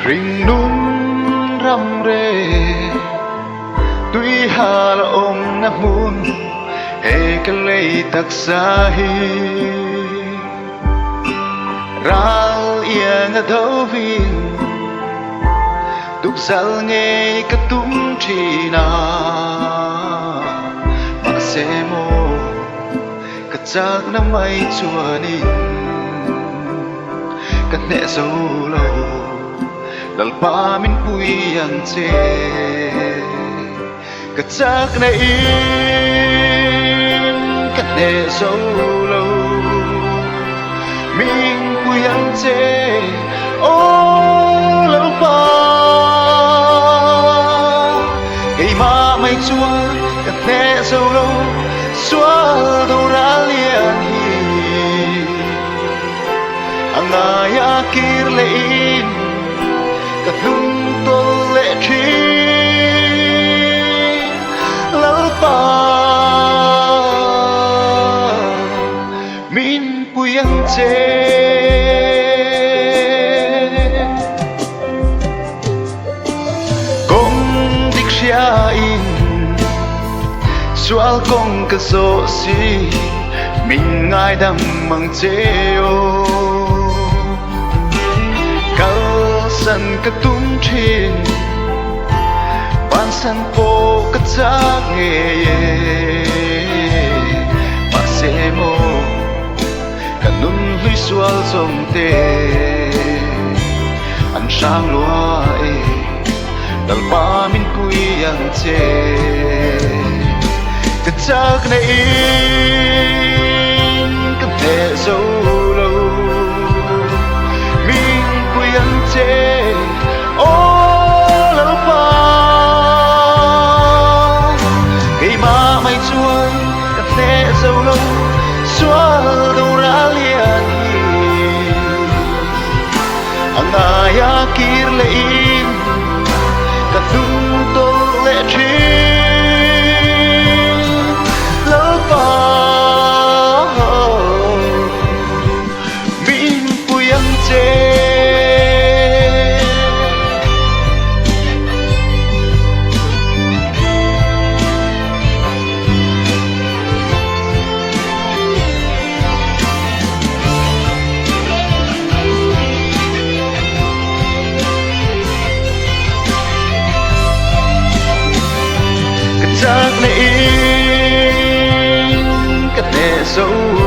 rình núm răm rê tuy hà là ông ngã muôn hệ cái lấy tắc xa hi ral ia ngã thấu viên tục zal nghe cái tung chi na mà sẽ mô cái chắc năm ấy chua đi cái nẹ dấu lâu dal pa min pui ang che cái chắc này cái nẹ dấu lâu min pui ang che ô dal pa cái mà mày chua cái nẹ dấu lâu xóa đâu ra liền hi ang ay akir lein katung tol le chi lalpa min puyang che kong dik sia in sual kong ka so si mình ai đam mang cheo kal san ka tum chin ban san po ka chak nge pa se mo ka nun hui sual som te an sang lua e dal pa min kui yang che ka chak nei để dấu lâu mình quy ăn chê ô lâu pa khi mà mày chuối cà phê dấu lâu xóa đâu ra liền ang ay akir lein kadung tol le chi lâu pa chắc nên cái nệ dấu